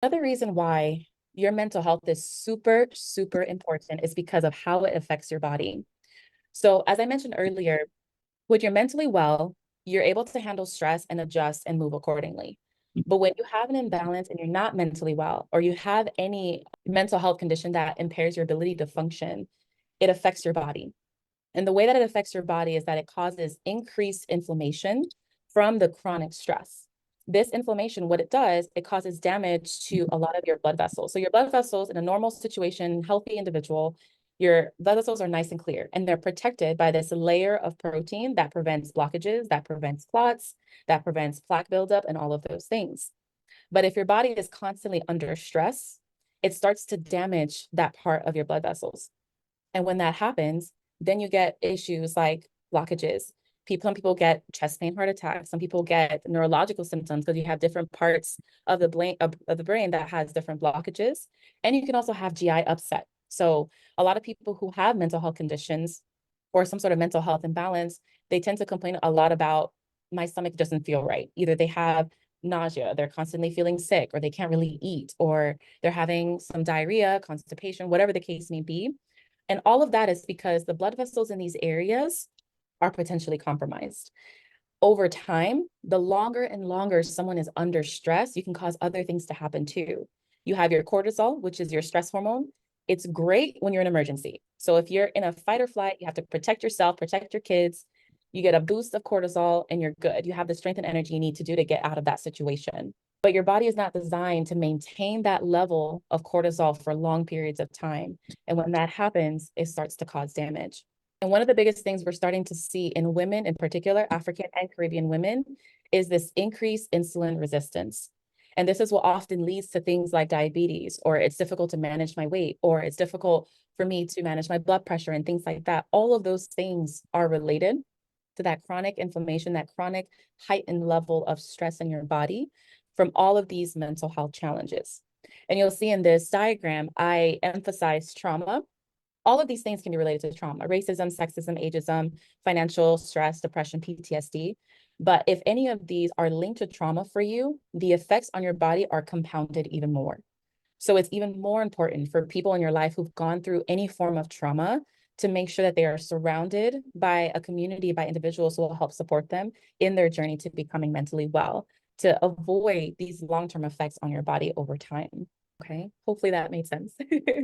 Another reason why your mental health is super, super important is because of how it affects your body. So, as I mentioned earlier, when you're mentally well, you're able to handle stress and adjust and move accordingly. But when you have an imbalance and you're not mentally well, or you have any mental health condition that impairs your ability to function, it affects your body. And the way that it affects your body is that it causes increased inflammation from the chronic stress. This inflammation, what it does, it causes damage to a lot of your blood vessels. So your blood vessels in a normal situation, healthy individual, your blood vessels are nice and clear, and they're protected by this layer of protein that prevents blockages, that prevents clots, that prevents plaque buildup, and all of those things. But if your body is constantly under stress, it starts to damage that part of your blood vessels. And when that happens, then you get issues like blockages. Some people get chest pain, heart attacks. Some people get neurological symptoms because you have different parts of the brain that has different blockages. And you can also have GI upset. So a lot of people who have mental health conditions or some sort of mental health imbalance, they tend to complain a lot about my stomach doesn't feel right. Either they have nausea, they're constantly feeling sick, or they can't really eat, or they're having some diarrhea, constipation, whatever the case may be. And all of that is because the blood vessels in these areas are potentially compromised. Over time, the longer and longer someone is under stress, you can cause other things to happen too. You have your cortisol, which is your stress hormone. It's great when you're in emergency. So if you're in a fight or flight, you have to protect yourself, protect your kids. You get a boost of cortisol and you're good. You have the strength and energy you need to do to get out of that situation. But your body is not designed to maintain that level of cortisol for long periods of time. And when that happens, it starts to cause damage. And one of the biggest things we're starting to see in women, in particular, African and Caribbean women, is this increased insulin resistance. And this is what often leads to things like diabetes, or it's difficult to manage my weight, or it's difficult for me to manage my blood pressure and things like that. All of those things are related to that chronic inflammation, that chronic heightened level of stress in your body from all of these mental health challenges. And you'll see in this diagram, I emphasize trauma. All of these things can be related to trauma: racism, sexism, ageism, financial stress, depression, PTSD. But if any of these are linked to trauma for you, the effects on your body are compounded even more. So it's even more important for people in your life who've gone through any form of trauma to make sure that they are surrounded by a community, by individuals who will help support them in their journey to becoming mentally well, to avoid these long-term effects on your body over time. Okay, hopefully that made sense.